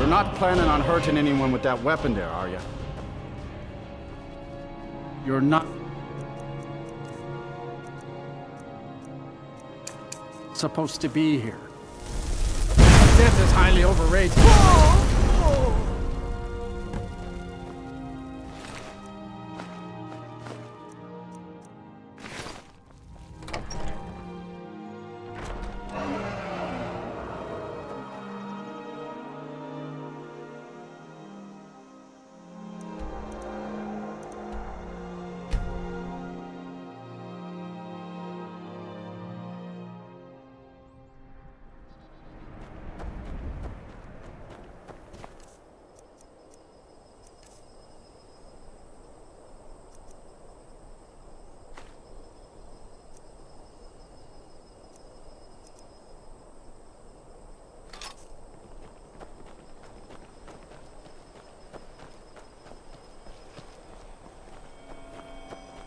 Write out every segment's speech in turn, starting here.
You're not planning on hurting anyone with that weapon there, are you? You're not supposed to be here. Death is highly overrated.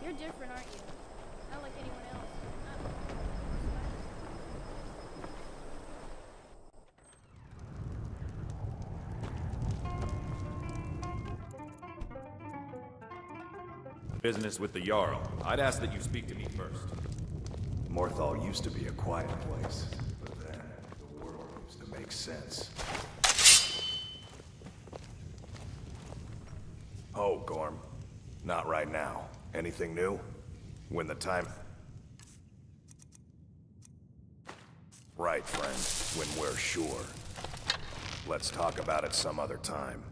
You're different, aren't you? Not like anyone else. Business with the Jarl. I'd ask that you speak to me first. Morthal used to be a quiet place, but then the world used to make sense. Oh, Gorm. Not right now. Anything new? When the time... Right, friend. When we're sure. Let's talk about it some other time.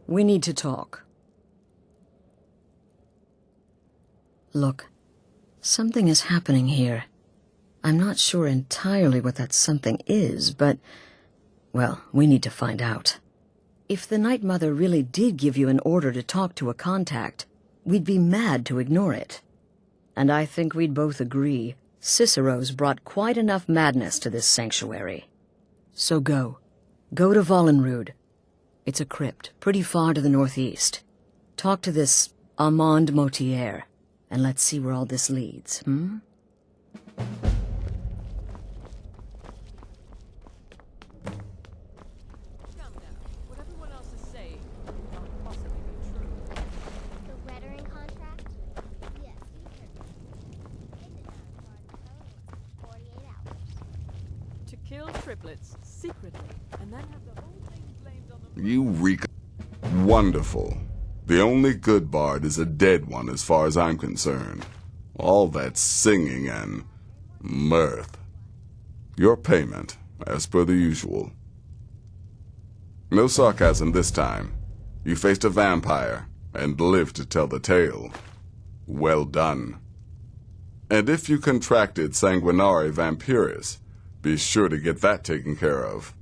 We need to talk. Look, something is happening here. I'm not sure entirely what that something is, but... well, we need to find out. If the Night Mother really did give you an order to talk to a contact, we'd be mad to ignore it. And I think we'd both agree Cicero's brought quite enough madness to this sanctuary. So go. Go to Vollenrud. It's a crypt, pretty far to the northeast. Talk to this Armand Motier, and let's see where all this leads, hmm? What everyone else is saying cannot possibly be true. The wettering contract? Yes, we heard. In the 48 hours. To kill triplets secretly and then have the whole thing blamed on the... You reek. Wonderful. The only good bard is a dead one as far as I'm concerned. All that singing and mirth. Your payment, as per the usual. No sarcasm this time. You faced a vampire and lived to tell the tale. Well done. And if you contracted sanguinare vampiris, be sure to get that taken care of.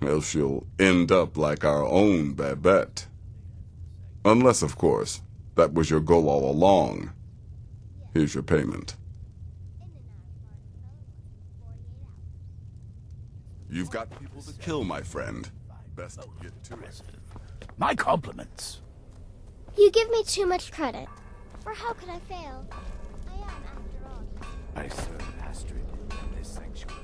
Else you'll end up like our own Babette. Unless, of course, that was your goal all along. Here's your payment. You've got people to kill, my friend. Best get to it. My compliments. You give me too much credit. For how could I fail? I am, after all. I serve Astrid in this sanctuary.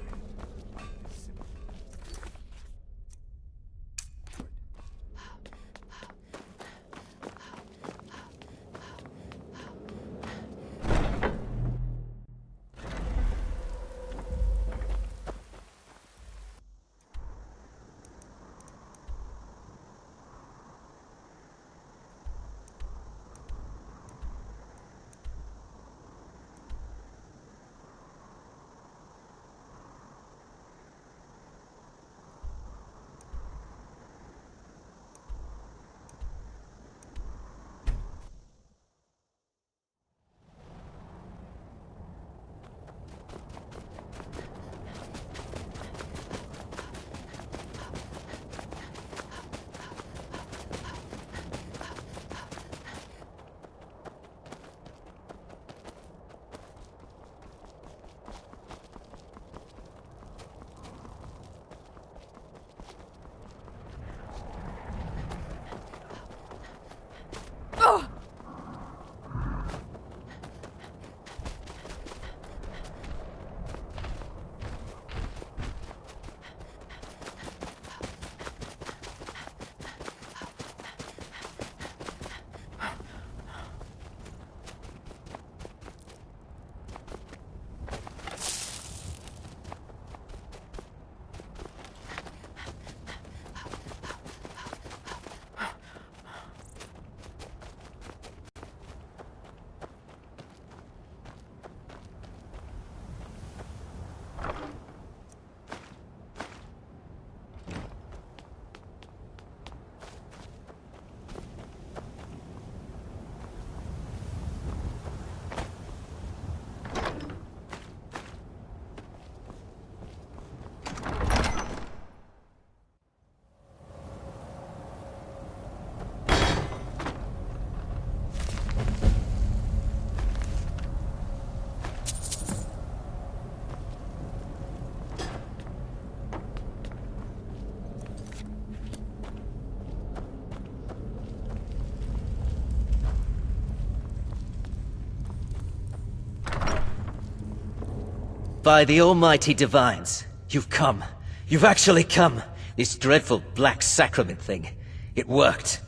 By the almighty divines, you've come. You've actually come. This dreadful black sacrament thing. It worked.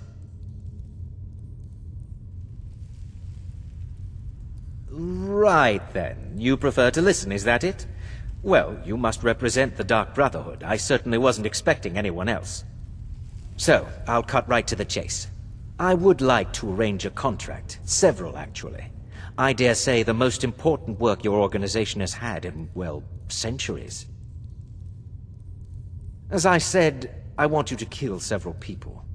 Right then. You prefer to listen, is that it? Well, you must represent the Dark Brotherhood. I certainly wasn't expecting anyone else. So, I'll cut right to the chase. I would like to arrange a contract. Several, actually. I dare say the most important work your organization has had in, well, centuries. As I said, I want you to kill several people.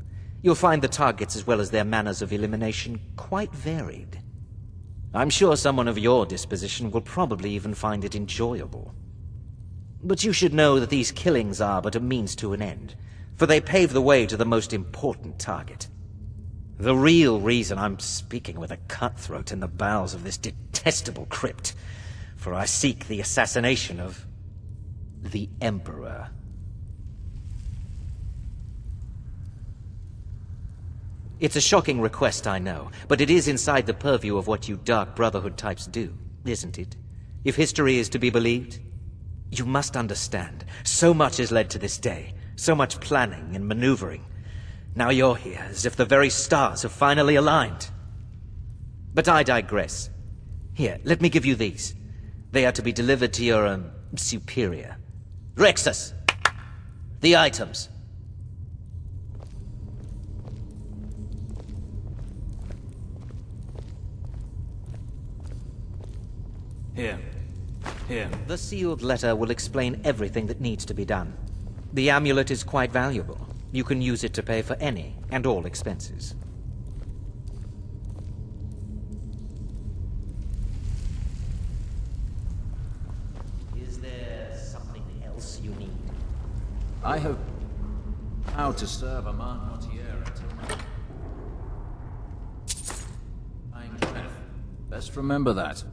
You'll find the targets as well as their manners of elimination quite varied. I'm sure someone of your disposition will probably even find it enjoyable. But you should know that these killings are but a means to an end, for they pave the way to the most important target. The real reason I'm speaking with a cutthroat in the bowels of this detestable crypt, for I seek the assassination of the Emperor. It's a shocking request, I know, but it is inside the purview of what you Dark Brotherhood types do, isn't it? If history is to be believed, you must understand, so much has led to this day, so much planning and maneuvering. Now you're here, as if the very stars have finally aligned. But I digress. Here, let me give you these. They are to be delivered to your, superior. Rexus! The items. Here. Here. The sealed letter will explain everything that needs to be done. The amulet is quite valuable. You can use it to pay for any and all expenses. Is there something else you need? I have how to serve a man Mortier until my dying breath. Best remember that.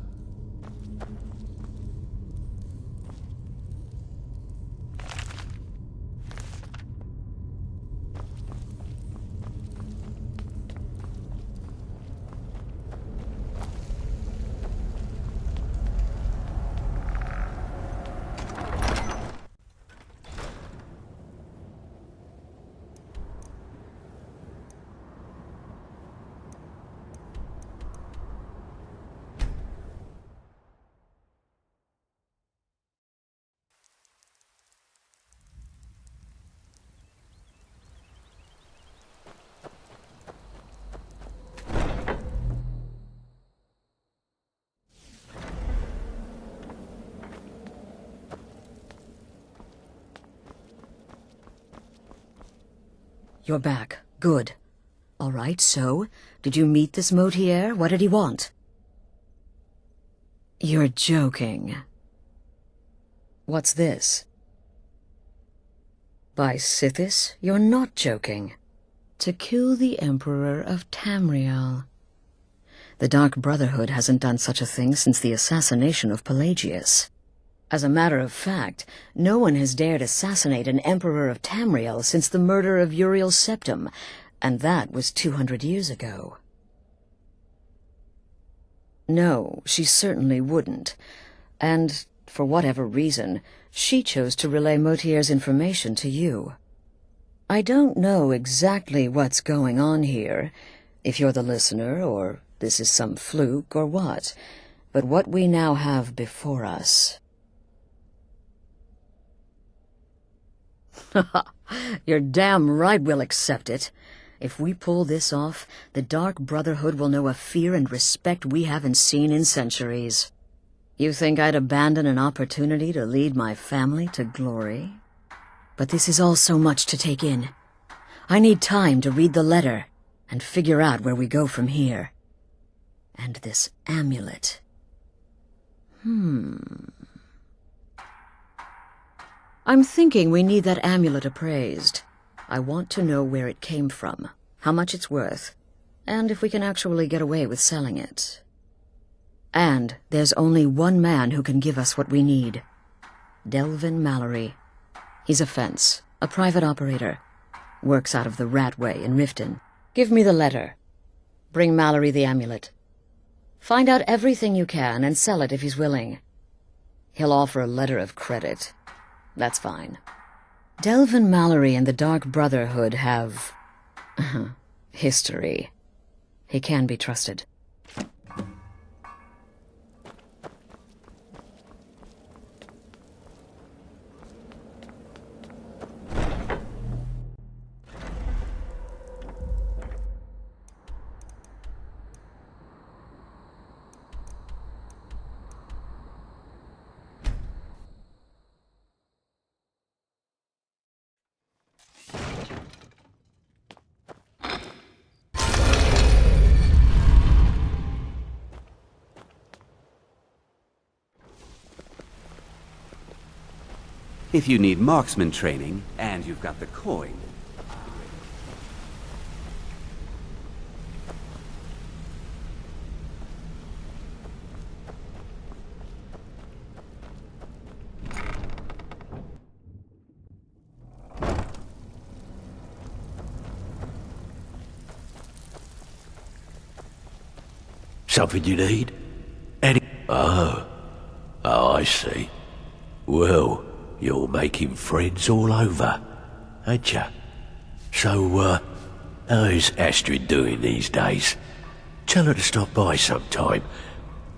You're back. Good. All right, so, did you meet this Motier? What did he want? You're joking. What's this? By Sithis, you're not joking. To kill the Emperor of Tamriel. The Dark Brotherhood hasn't done such a thing since the assassination of Pelagius. As a matter of fact, no one has dared assassinate an Emperor of Tamriel since the murder of Uriel Septim, and that was 200 years ago. No, she certainly wouldn't. And, for whatever reason, she chose to relay Motier's information to you. I don't know exactly what's going on here, if you're the listener, or this is some fluke, or what. But what we now have before us... You're damn right we'll accept it. If we pull this off, the Dark Brotherhood will know a fear and respect we haven't seen in centuries. You think I'd abandon an opportunity to lead my family to glory? But this is all so much to take in. I need time to read the letter and figure out where we go from here. And this amulet. I'm thinking we need that amulet appraised. I want to know where it came from, how much it's worth, and if we can actually get away with selling it. And there's only one man who can give us what we need. Delvin Mallory. He's a fence, a private operator. Works out of the Ratway in Riften. Give me the letter. Bring Mallory the amulet. Find out everything you can and sell it if he's willing. He'll offer a letter of credit. That's fine. Delvin Mallory and the Dark Brotherhood have... history. He can be trusted. If you need marksman training, and you've got the coin. Something you need? Any... Oh, I see. Well, you're making friends all over, ain't ya? So, how's Astrid doing these days? Tell her to stop by sometime.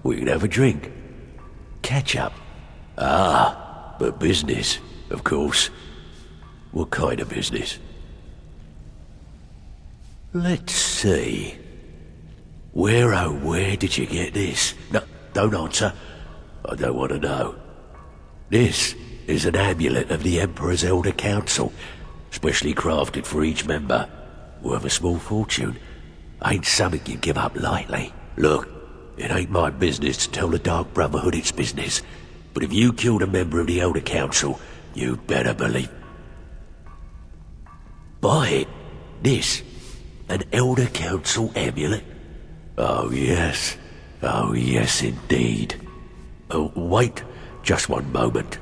We can have a drink. Catch up. Ah, but business, of course. What kind of business? Let's see. Where did you get this? No, don't answer. I don't want to know. This is an amulet of the Emperor's Elder Council, specially crafted for each member. Worth a small fortune. Ain't something you give up lightly. Look, it ain't my business to tell the Dark Brotherhood its business, but if you killed a member of the Elder Council, you'd better believe... Buy it. This. An Elder Council amulet. Oh yes indeed. Oh, wait just one moment.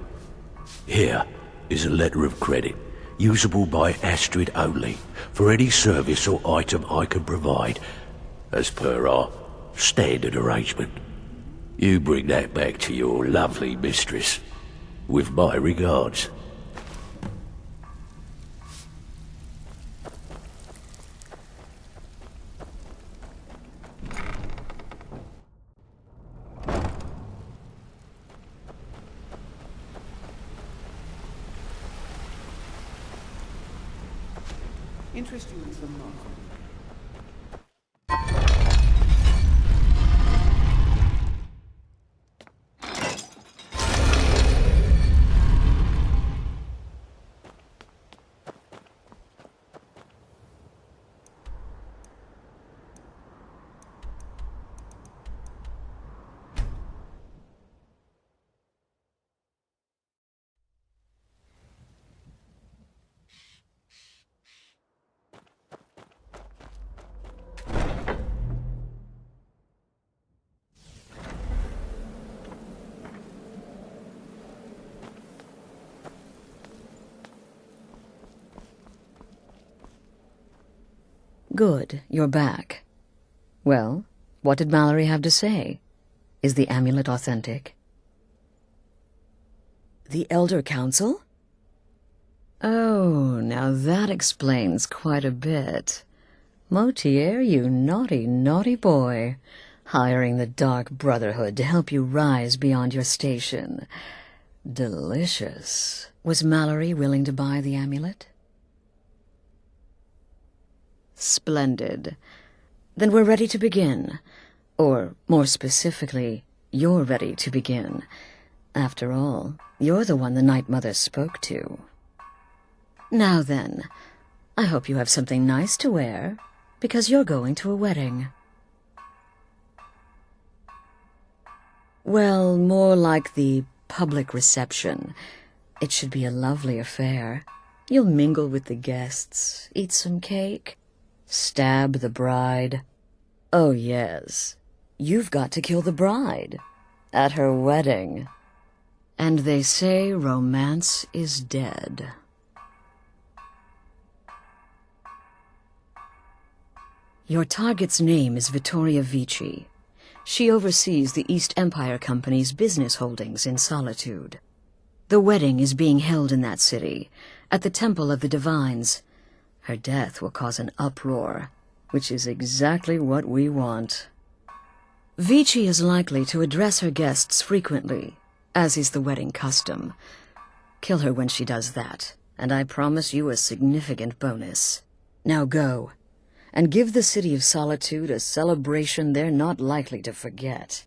Here is a letter of credit, usable by Astrid only, for any service or item I can provide, as per our standard arrangement. You bring that back to your lovely mistress, with my regards. Interest you in some marksman? Good, you're back. Well, what did Mallory have to say? Is the amulet authentic? The Elder Council? Oh, now that explains quite a bit. Motier, you naughty, naughty boy. Hiring the Dark Brotherhood to help you rise beyond your station. Delicious. Was Mallory willing to buy the amulet? Splendid. Then we're ready to begin. Or, more specifically, you're ready to begin. After all, you're the one the Night Mother spoke to. Now then, I hope you have something nice to wear, because you're going to a wedding. Well, more like the public reception. It should be a lovely affair. You'll mingle with the guests, eat some cake, stab the bride. Oh, yes. You've got to kill the bride. At her wedding. And they say romance is dead. Your target's name is Vittoria Vici. She oversees the East Empire Company's business holdings in Solitude. The wedding is being held in that city, at the Temple of the Divines. Her death will cause an uproar, which is exactly what we want. Vici is likely to address her guests frequently, as is the wedding custom. Kill her when she does that, and I promise you a significant bonus. Now go, and give the City of Solitude a celebration they're not likely to forget.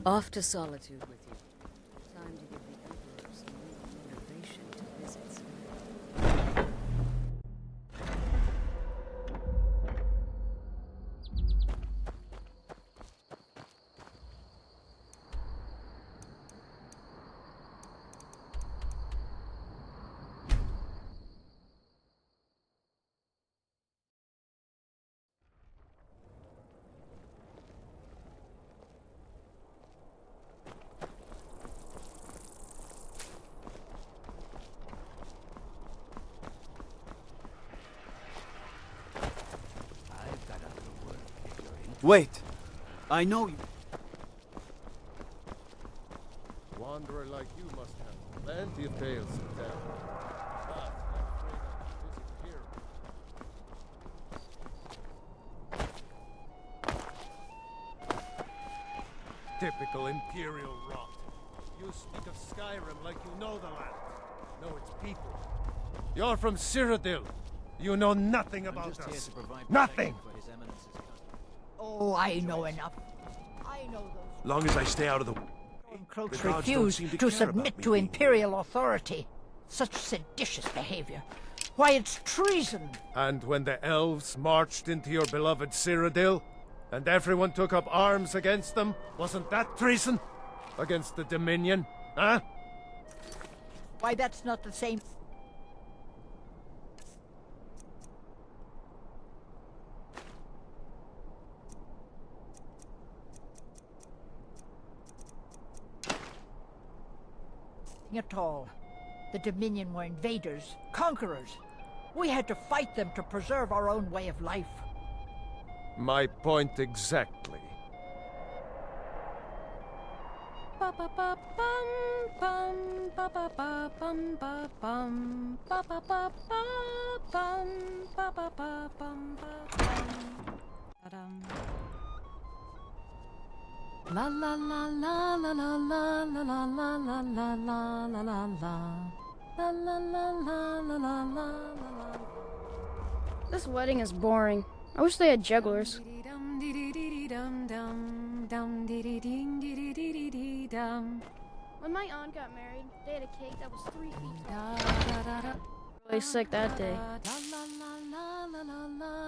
Off to Solitude with you. Time to give the Emperor some new motivation to visit. Wait! I know you. Wanderer like you must have plenty of tales to tell. But I'm afraid I'm here. Typical Imperial rot. You speak of Skyrim like you know the land. No, its people. You're from Cyrodiil. You know nothing about us. Nothing! Oh, I know enough. I know those. Long as I stay out of the... Croaks refuse to submit to Imperial authority. Such seditious behavior. Why, it's treason. And when the elves marched into your beloved Cyrodiil, and everyone took up arms against them, wasn't that treason? Against the Dominion, huh? Why, that's not the same... at all. The Dominion were invaders, conquerors. We had to fight them to preserve our own way of life. My point exactly. La la la la la la la la la la la la la la la la. La la la la la la la la. This wedding is boring. I wish they had jugglers. When my aunt got married, they had a cake that was 3 feet tall. Really sick that day. La la la la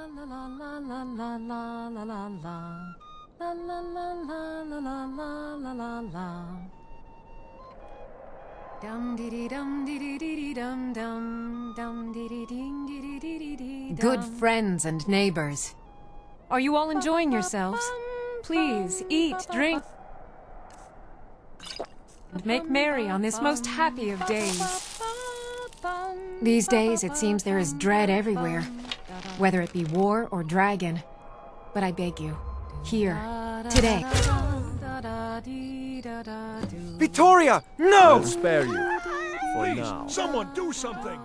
la la la la la la. Dum dee dum dee dum dum dum dee ding dee. Good friends and neighbors. Are you all enjoying yourselves? Please eat, drink, and make merry on this most happy of days. These days, it seems there is dread everywhere, whether it be war or dragon. But I beg you, here, today. Vittoria! No! I'll spare you. For now. Someone do something!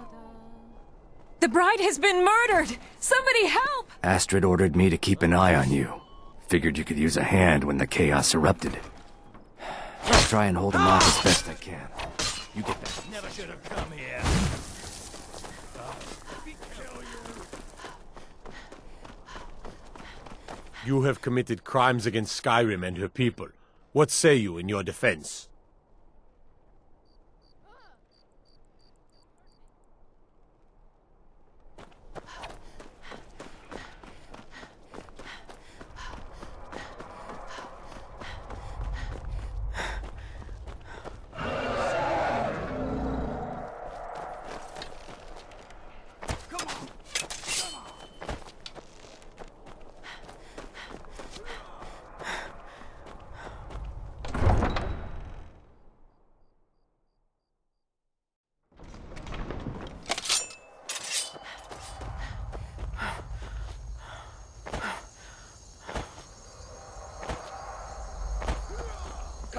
The bride has been murdered! Somebody help! Astrid ordered me to keep an eye on you. Figured you could use a hand when the chaos erupted. I'll try and hold him off as best I can. You get that. Never should have come here. You have committed crimes against Skyrim and her people. What say you in your defense?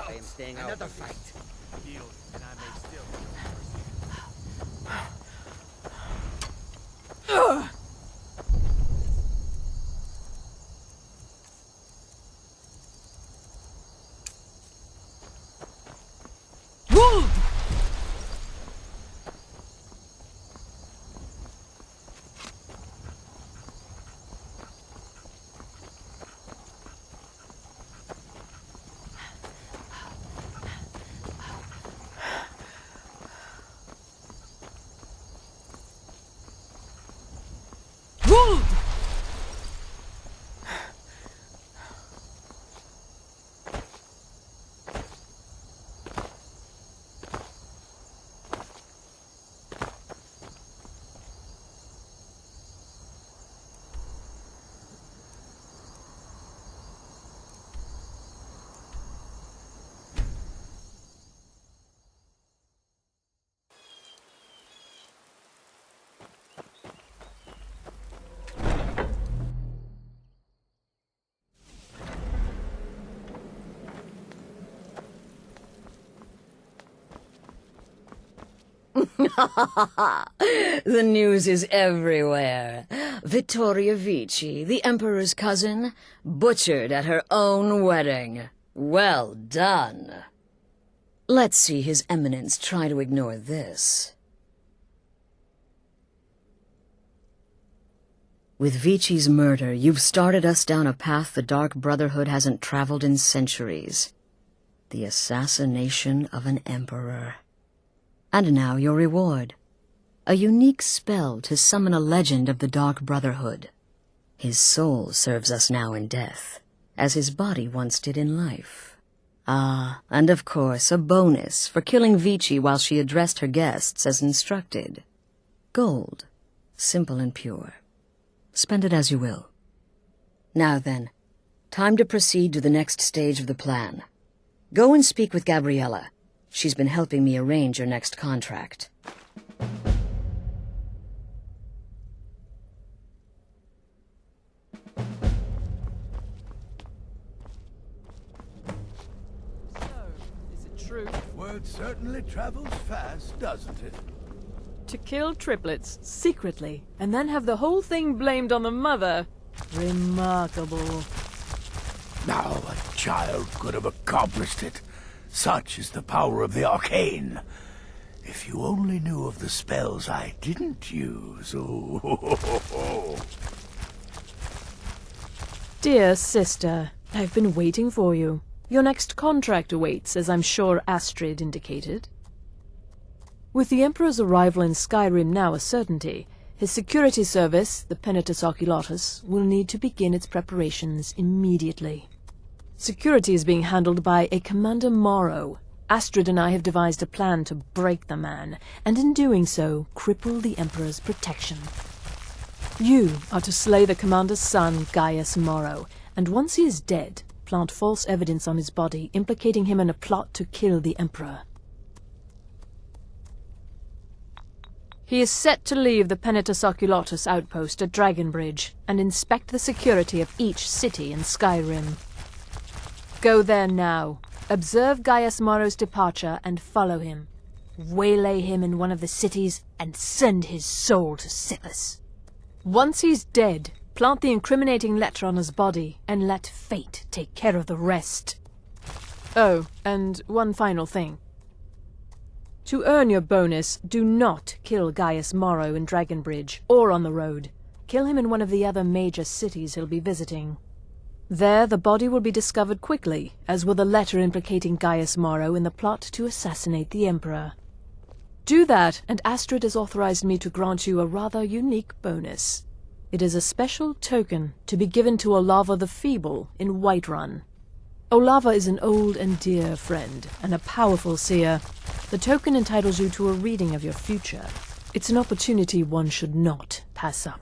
I am staying out. Another fight. Deal, and I may still. The news is everywhere. Vittoria Vici, the Emperor's cousin, butchered at her own wedding. Well done. Let's see His Eminence try to ignore this. With Vici's murder, you've started us down a path the Dark Brotherhood hasn't traveled in centuries. The assassination of an emperor. And now your reward. A unique spell to summon a legend of the Dark Brotherhood. His soul serves us now in death, as his body once did in life. Ah, and of course, a bonus for killing Vici while she addressed her guests as instructed. Gold. Simple and pure. Spend it as you will. Now then, time to proceed to the next stage of the plan. Go and speak with Gabriella. She's been helping me arrange your next contract. Is it true? Word certainly travels fast, doesn't it? To kill triplets, secretly, and then have the whole thing blamed on the mother. Remarkable. Now a child could have accomplished it. Such is the power of the arcane. If you only knew of the spells I didn't use. Oh. Dear sister, I've been waiting for you. Your next contract awaits, as I'm sure Astrid indicated. With the Emperor's arrival in Skyrim now a certainty, his security service, the Penitus Oculatus, will need to begin its preparations immediately. Security is being handled by a Commander Morrow. Astrid and I have devised a plan to break the man, and in doing so, cripple the Emperor's protection. You are to slay the Commander's son, Gaius Morrow, and once he is dead, plant false evidence on his body, implicating him in a plot to kill the Emperor. He is set to leave the Penitus Oculatus outpost at Dragonbridge, and inspect the security of each city in Skyrim. Go there now, observe Gaius Morrow's departure and follow him. Waylay him in one of the cities and send his soul to Sippus. Once he's dead, plant the incriminating letter on his body and let fate take care of the rest. Oh, and one final thing. To earn your bonus, do not kill Gaius Morrow in Dragonbridge or on the road. Kill him in one of the other major cities he'll be visiting. There, the body will be discovered quickly, as will the letter implicating Gaius Morrow in the plot to assassinate the Emperor. Do that, and Astrid has authorized me to grant you a rather unique bonus. It is a special token to be given to Olava the Feeble in Whiterun. Olava is an old and dear friend, and a powerful seer. The token entitles you to a reading of your future. It's an opportunity one should not pass up.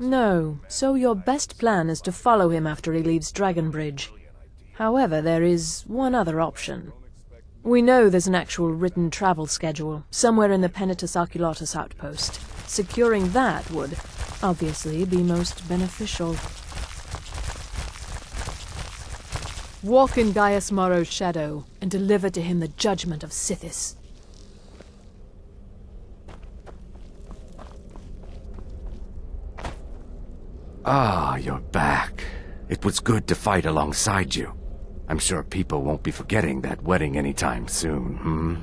No, so your best plan is to follow him after he leaves Dragonbridge. However, there is one other option. We know there's an actual written travel schedule, somewhere in the Penitus Oculatus outpost. Securing that would, obviously, be most beneficial. Walk in Gaius Morrow's shadow, and deliver to him the judgment of Sithis. Ah, you're back. It was good to fight alongside you. I'm sure people won't be forgetting that wedding anytime soon, hmm?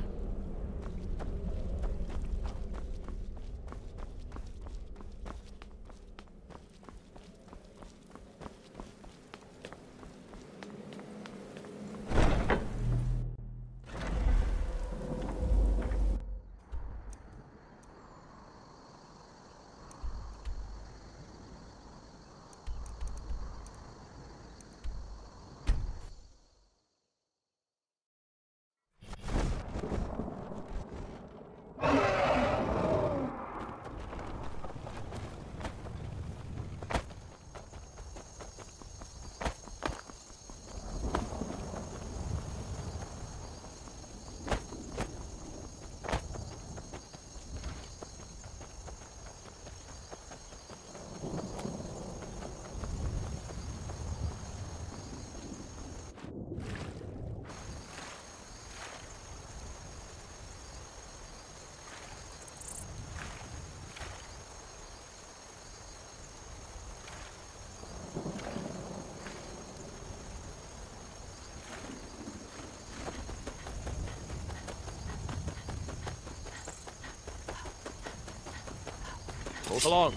Move along.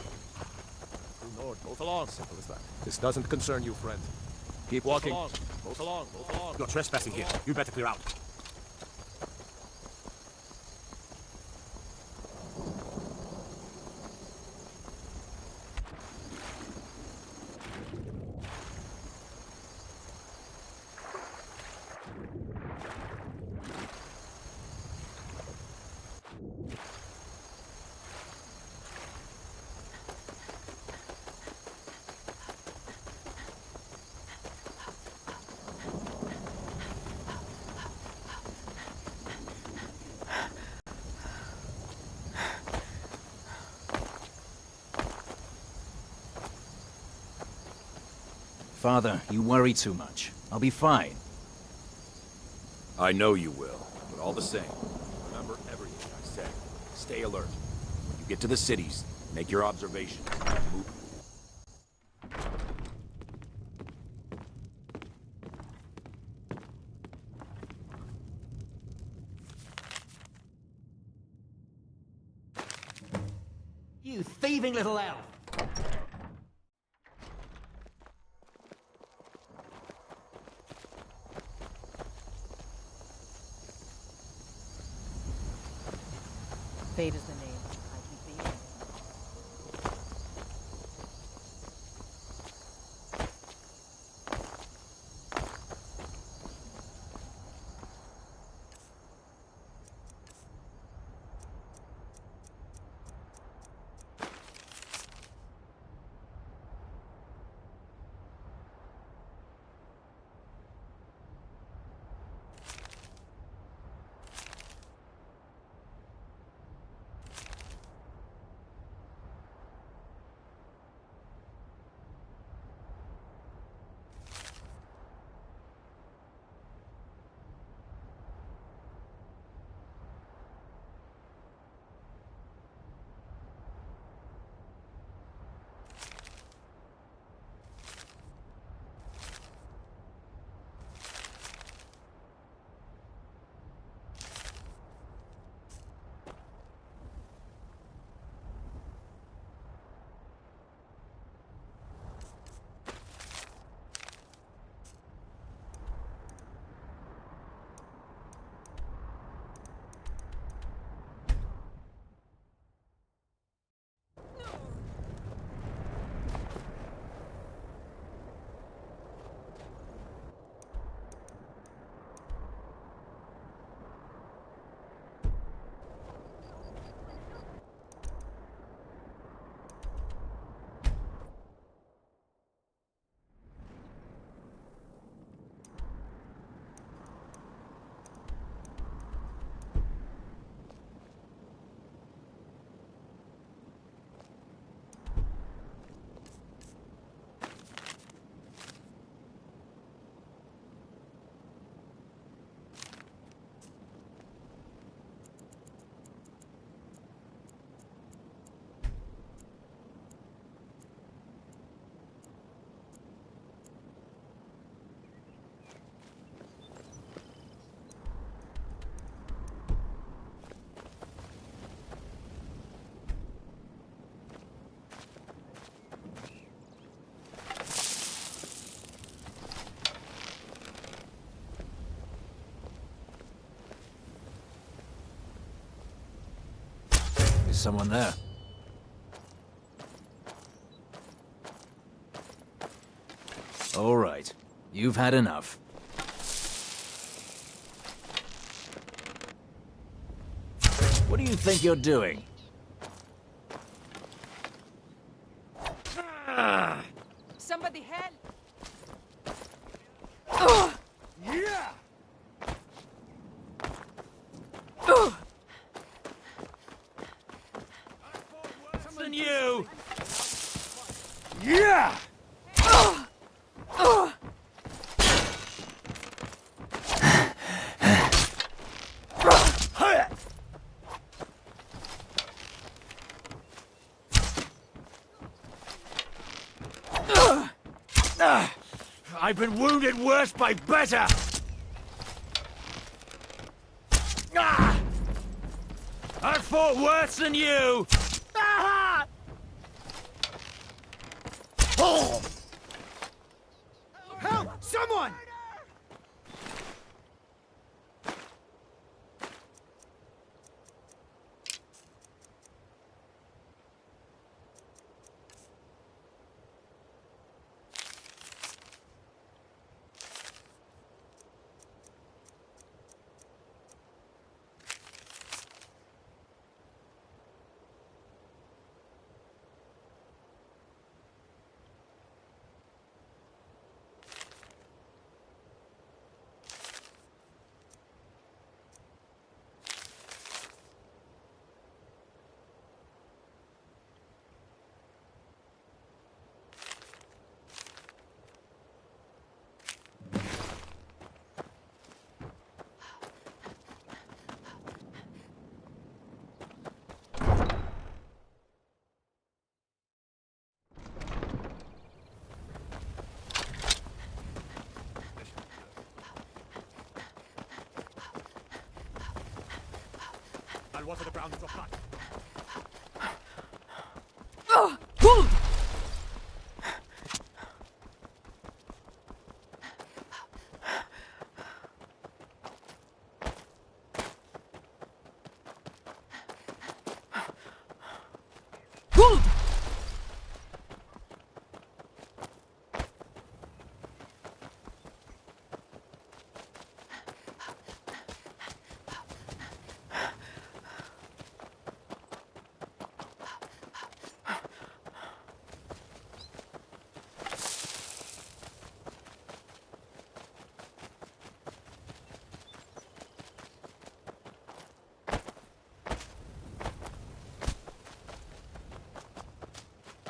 True Lord, move along. Simple as that. This doesn't concern you, friend. Keep walking. Move along, move along. You're trespassing here. You'd better clear out. Father, you worry too much. I'll be fine. I know you will, but all the same, remember everything I said. Stay alert. When you get to the cities, make your observations. Move. You thieving little elf! Fate is the name. I keep the someone there. All right. You've had enough. What do you think you're doing? Somebody help! Yeah! Than you! Yeah! I've been wounded worse by better! I fought worse than you! Help! Someone! I'll water the ground with your heart.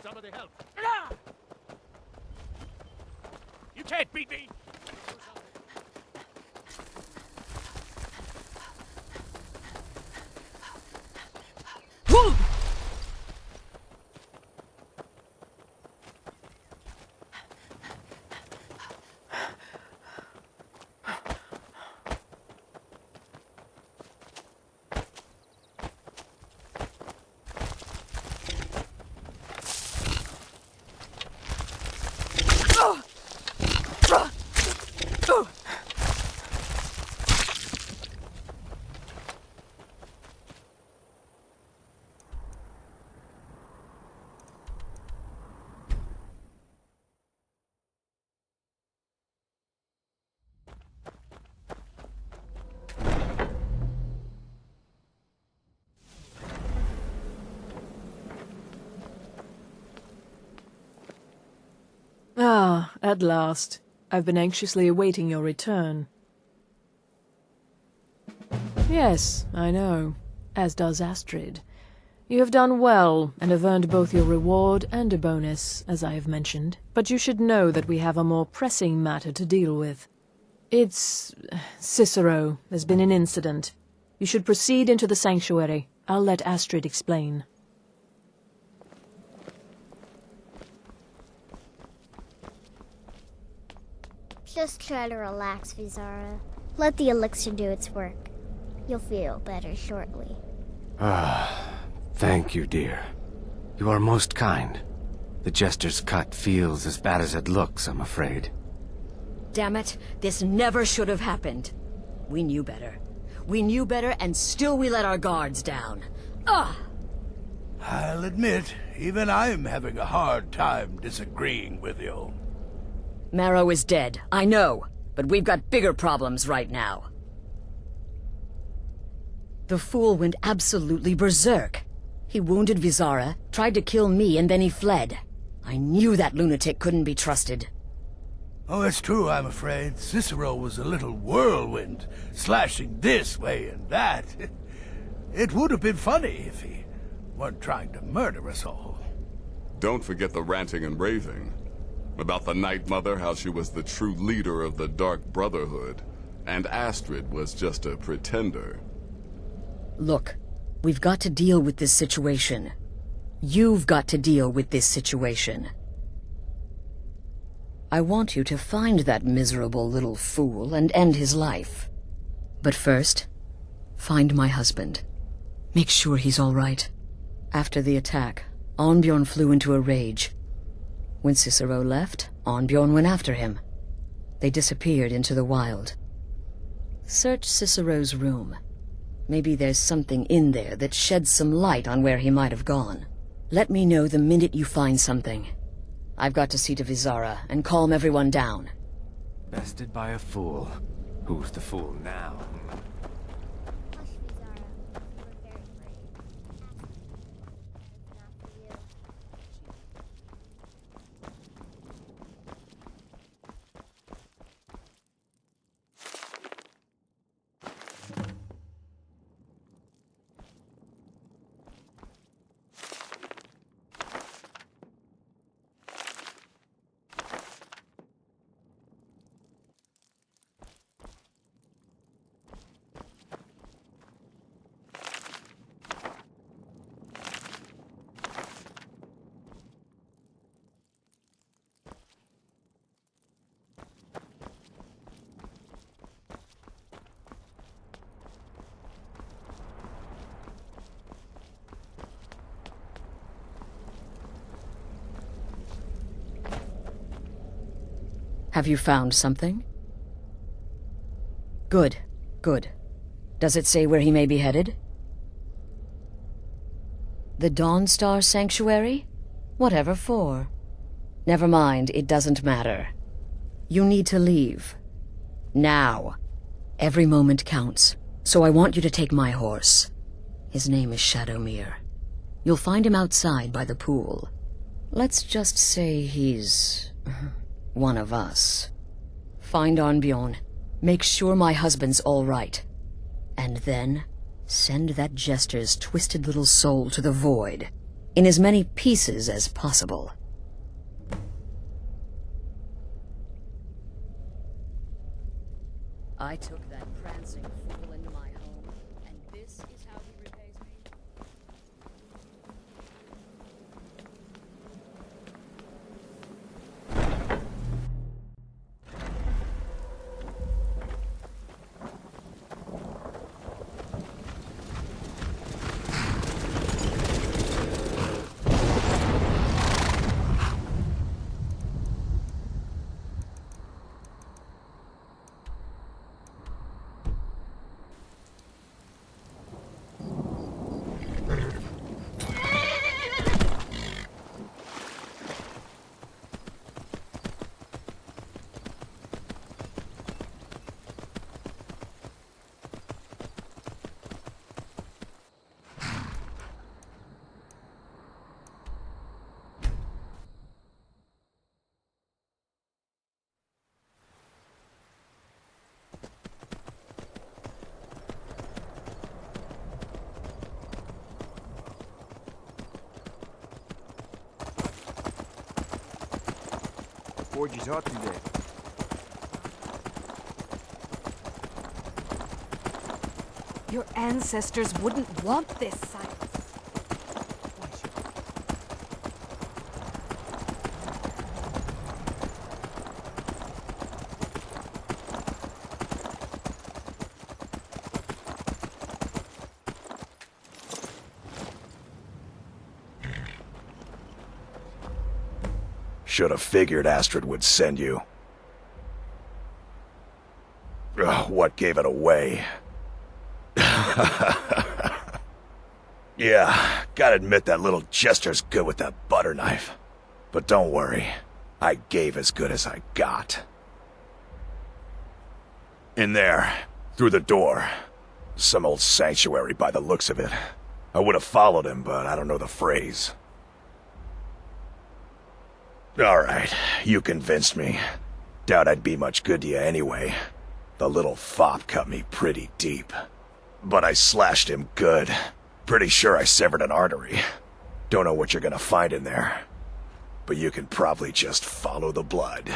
Somebody help! You can't beat me! Ah, at last. I've been anxiously awaiting your return. Yes, I know. As does Astrid. You have done well, and have earned both your reward and a bonus, as I have mentioned. But you should know that we have a more pressing matter to deal with. It's... Cicero. There's been an incident. You should proceed into the sanctuary. I'll let Astrid explain. Just try to relax, Vizara. Let the elixir do its work. You'll feel better shortly. Thank you, dear. You are most kind. The Jester's cut feels as bad as it looks, I'm afraid. Damn it, this never should have happened. We knew better. We knew better, and still we let our guards down. Ugh! I'll admit, even I'm having a hard time disagreeing with you. Marrow is dead, I know, but we've got bigger problems right now. The fool went absolutely berserk. He wounded Vizara, tried to kill me, and then he fled. I knew that lunatic couldn't be trusted. Oh, it's true, I'm afraid. Cicero was a little whirlwind, slashing this way and that. It would have been funny if he weren't trying to murder us all. Don't forget the ranting and raving. About the Night Mother, how she was the true leader of the Dark Brotherhood, and Astrid was just a pretender. Look, we've got to deal with this situation. You've got to deal with this situation. I want you to find that miserable little fool and end his life. But first, find my husband. Make sure he's all right. After the attack, Arnbjorn flew into a rage. When Cicero left, Arnbjorn went after him. They disappeared into the wild. Search Cicero's room. Maybe there's something in there that sheds some light on where he might have gone. Let me know the minute you find something. I've got to see to Vizara and calm everyone down. Bested by a fool. Who's the fool now? Have you found something? Good, good. Does it say where he may be headed? The Dawnstar Sanctuary? Whatever for. Never mind, it doesn't matter. You need to leave. Now. Every moment counts, so I want you to take my horse. His name is Shadowmere. You'll find him outside by the pool. Let's just say he's one of us. Find Arnbjorn. Make sure my husband's all right. And then send that jester's twisted little soul to the void, in as many pieces as possible. I took that prancing fool into my home, and this is how he repays me? What'd you talk today? Your ancestors wouldn't want this silence. Should have figured Astrid would send you. Ugh, what gave it away? Yeah, Gotta admit that little jester's good with that butter knife. But don't worry, I gave as good as I got. In there, through the door. Some old sanctuary by the looks of it. I would have followed him, but I don't know the phrase. Alright, you convinced me. Doubt I'd be much good to you anyway. The little fop cut me pretty deep. But I slashed him good. Pretty sure I severed an artery. Don't know what you're gonna find in there. But you can probably just follow the blood.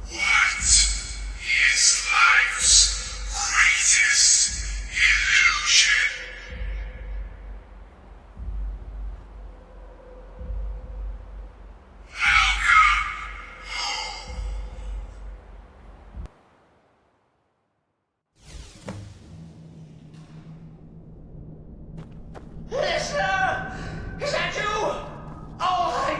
What is life's greatest illusion? Listener! Is that you? Oh,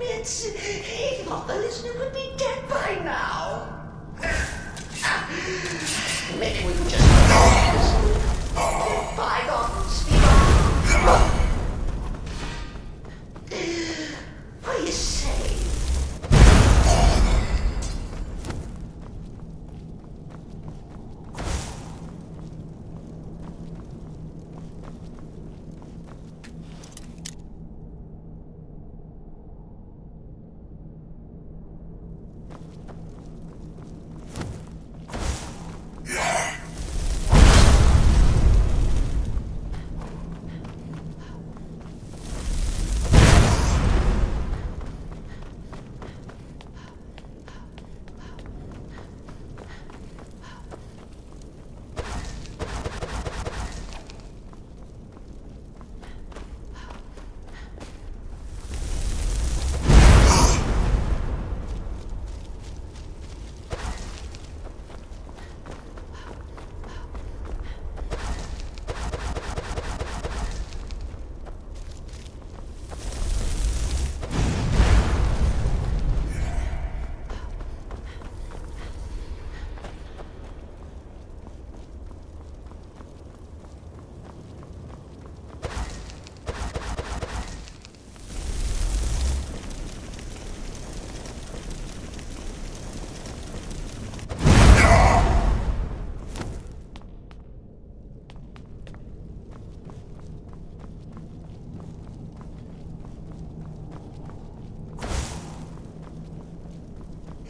admits he thought the listener would be dead by now. Maybe we could just bygones be bygones. What do you say?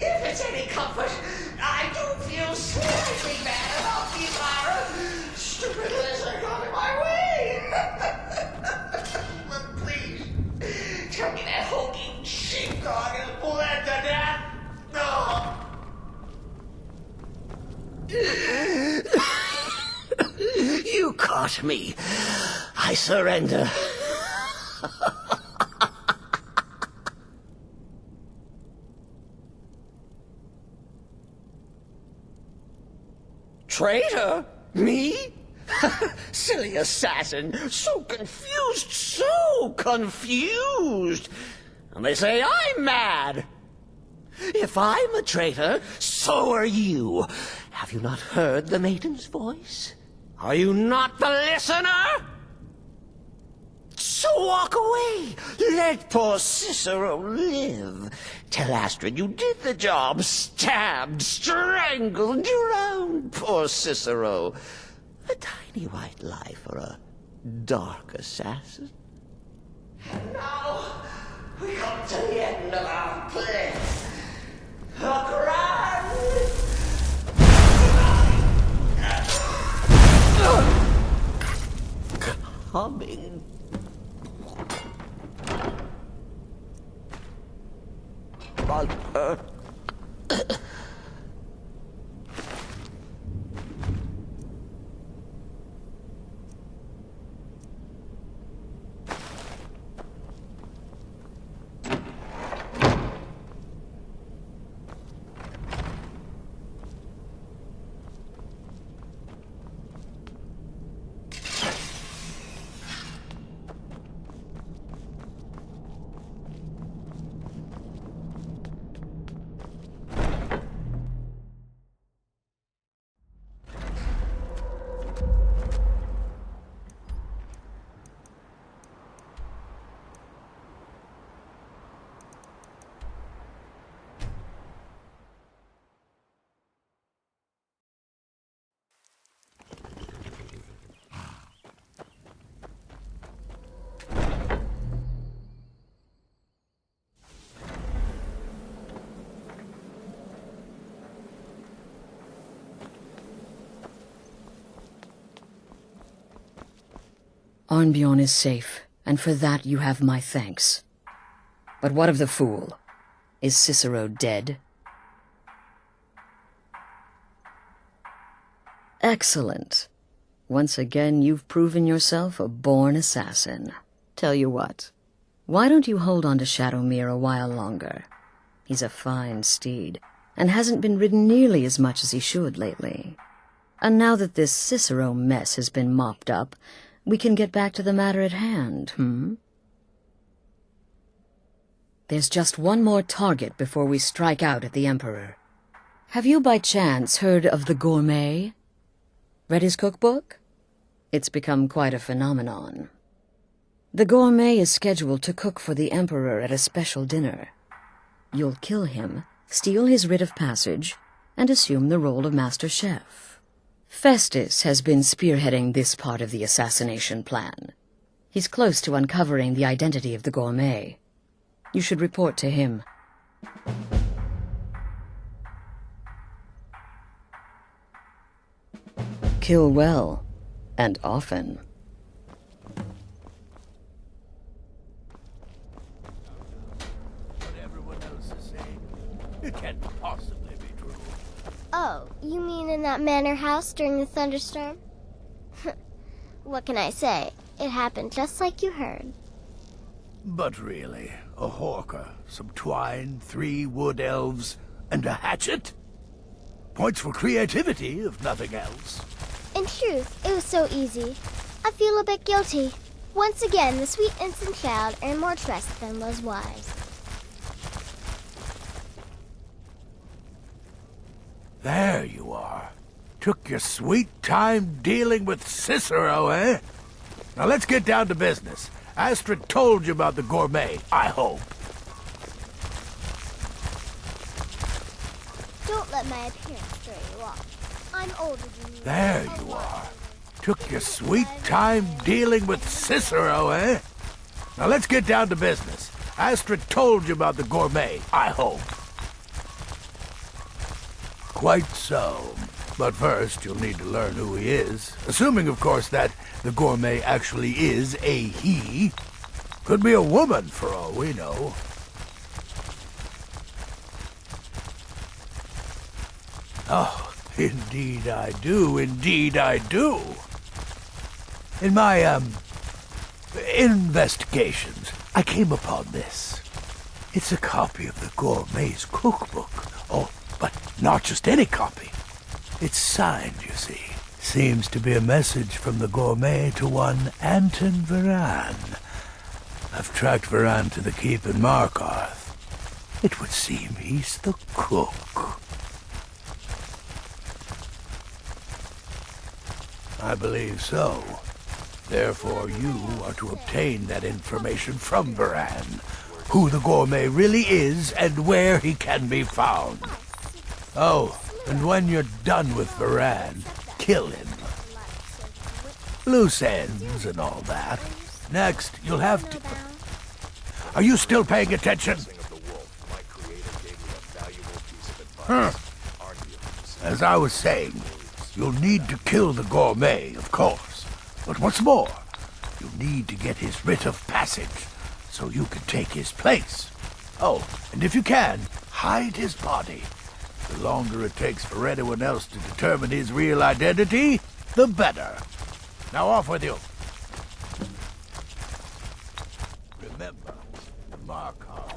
If it's any comfort, I do feel slightly bad about Bizarre. Stupid lizard got in my way. But please, tell me that hulking sheepdog is bled to death. No. You caught me. I surrender. Traitor? Me? Silly assassin. So confused. And they say I'm mad. If I'm a traitor, so are you. Have you not heard the maiden's voice? Are you not the listener? So walk away. Let poor Cicero live. Tell Astrid you did the job. Stabbed, strangled, drowned poor Cicero. A tiny white lie for a dark assassin. And now we come to the end of our play. A grand coming. But, Arnbjorn is safe, and for that you have my thanks. But what of the fool? Is Cicero dead? Excellent. Once again, you've proven yourself a born assassin. Tell you what, why don't you hold on to Shadowmere a while longer? He's a fine steed, and hasn't been ridden nearly as much as he should lately. And now that this Cicero mess has been mopped up, we can get back to the matter at hand, There's just one more target before we strike out at the Emperor. Have you by chance heard of the Gourmet? Read his cookbook? It's become quite a phenomenon. The Gourmet is scheduled to cook for the Emperor at a special dinner. You'll kill him, steal his writ of passage, and assume the role of Master Chef. Festus has been spearheading this part of the assassination plan. He's close to uncovering the identity of the Gourmet. You should report to him. Kill well, and often. What everyone else is saying, it can't possibly be true. Oh, you mean in that manor house during the thunderstorm? What can I say? It happened just like you heard. But really, a horker, some twine, 3 wood elves, and a hatchet? Points for creativity, if nothing else. In truth, it was so easy. I feel a bit guilty. Once again, the sweet innocent child earned more trust than was wise. There you are. Took your sweet time dealing with Cicero, eh? Now let's get down to business. Astrid told you about the Gourmet, I hope. Don't let my appearance throw you off. I'm older than you. There you are. Took your sweet time dealing with Cicero, eh? Now let's get down to business. Astrid told you about the Gourmet, I hope. Quite so. But first, you'll need to learn who he is. Assuming, of course, that the Gourmet actually is a he. Could be a woman, for all we know. Oh, indeed I do, indeed I do. In my, investigations, I came upon this. It's a copy of the Gourmet's cookbook. Oh, but not just any copy. It's signed, you see. Seems to be a message from the Gourmet to one Anton Varan. I've tracked Varan to the keep in Markarth. It would seem he's the cook. I believe so. Therefore, you are to obtain that information from Varan. Who the Gourmet really is and where he can be found. Oh, and when you're done with Varan, kill him. Loose ends and all that. Next, you'll have to... Are you still paying attention? Huh. As I was saying, you'll need to kill the Gourmet, of course. But what's more, you'll need to get his writ of passage, so you can take his place. Oh, and if you can, hide his body. The longer it takes for anyone else to determine his real identity, the better. Now off with you. Remember, Markarth.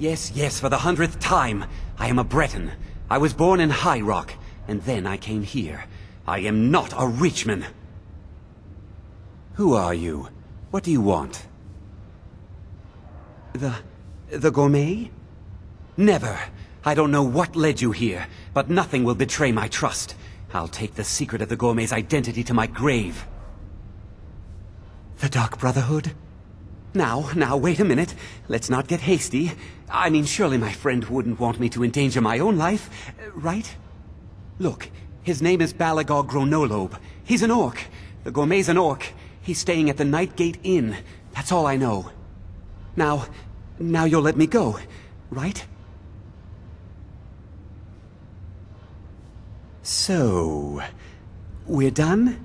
Yes, yes, for the 100th time. I am a Breton. I was born in High Rock. and then I came here. I am not a rich man. Who are you? What do you want? The gourmet? Never. I don't know what led you here, but nothing will betray my trust. I'll take the secret of the gourmet's identity to my grave. The Dark Brotherhood? Now, wait a minute. Let's not get hasty. I mean, surely my friend wouldn't want me to endanger my own life, right? Look, his name is Balagog Gronolobe. He's an orc. The gourmet's an orc. He's staying at the Nightgate Inn. That's all I know. Now you'll let me go, right? So, we're done?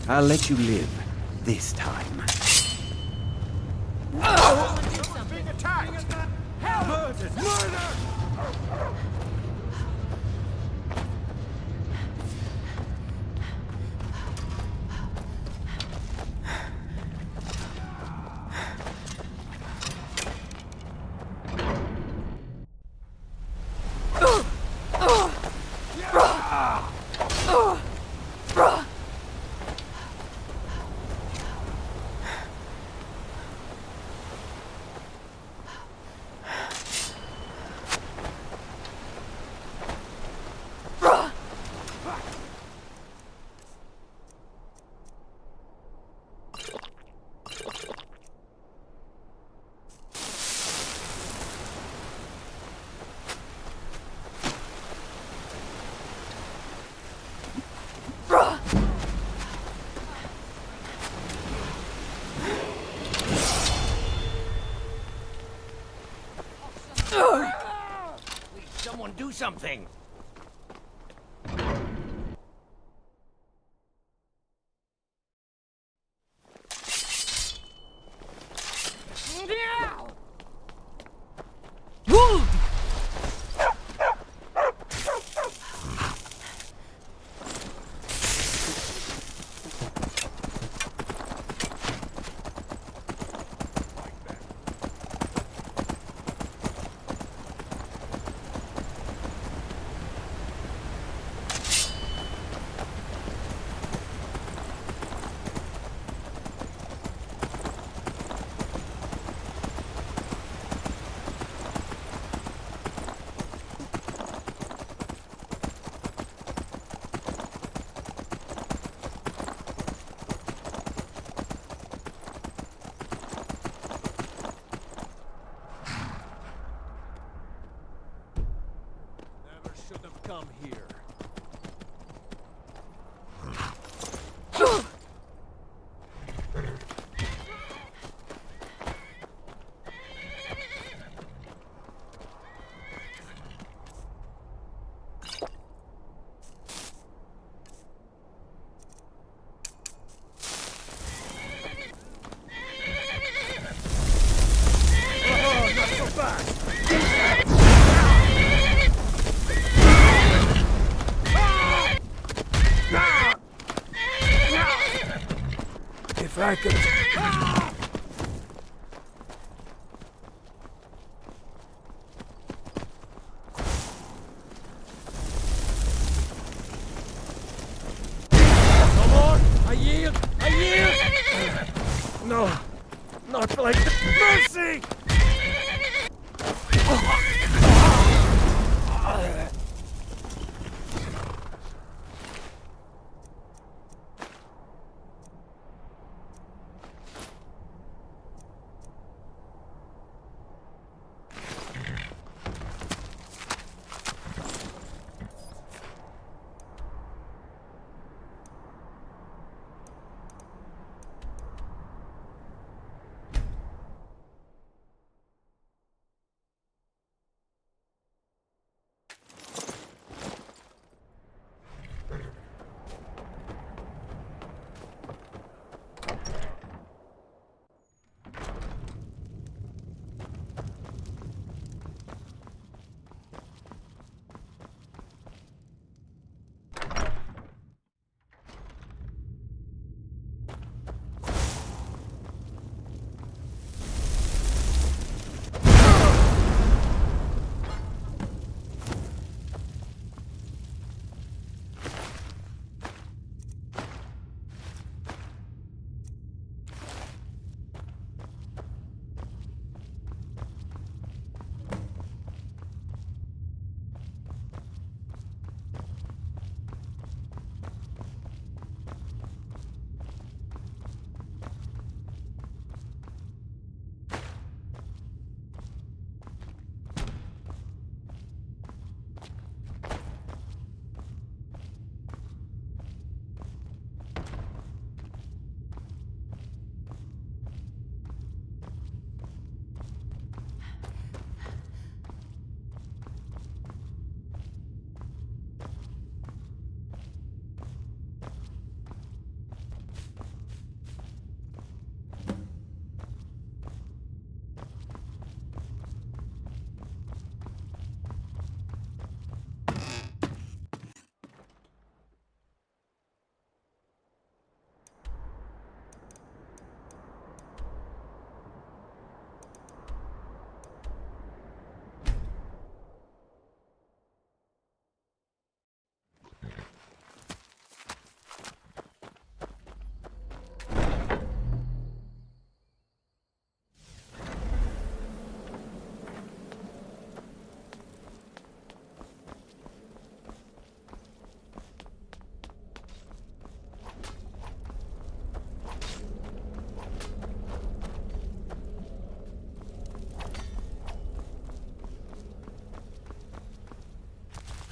I'll let you live. This time. Being attacked! Murdered! Murder! Someone do something! Should have come here. Oh, not so fast! If I could... No more! I yield! I yield! No, not like this. Mercy!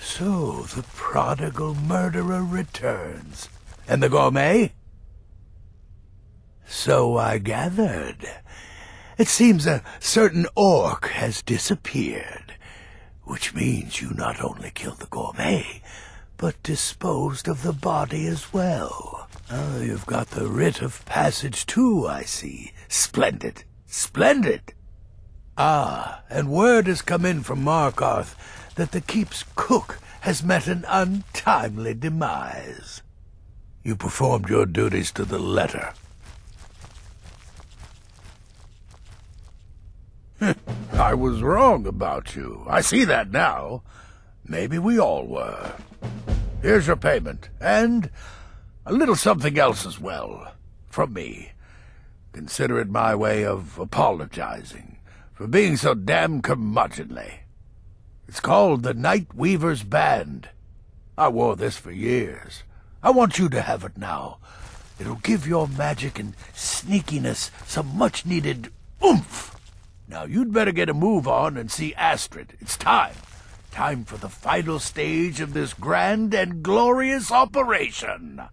So the prodigal murderer returns. And the gourmet? So I gathered. It seems a certain orc has disappeared, which means you not only killed the gourmet, but disposed of the body as well. Oh, you've got the writ of passage too, I see. Splendid. Splendid. Ah, and word has come in from Markarth that the keep's cook has met an untimely demise. You performed your duties to the letter. I was wrong about you. I see that now. Maybe we all were. Here's your payment, and a little something else as well, from me. Consider it my way of apologizing for being so damn curmudgeonly. It's called the Night Weaver's Band. I wore this for years. I want you to have it now. It'll give your magic and sneakiness some much-needed oomph. Now you'd better get a move on and see Astrid. It's time. Time for the final stage of this grand and glorious operation.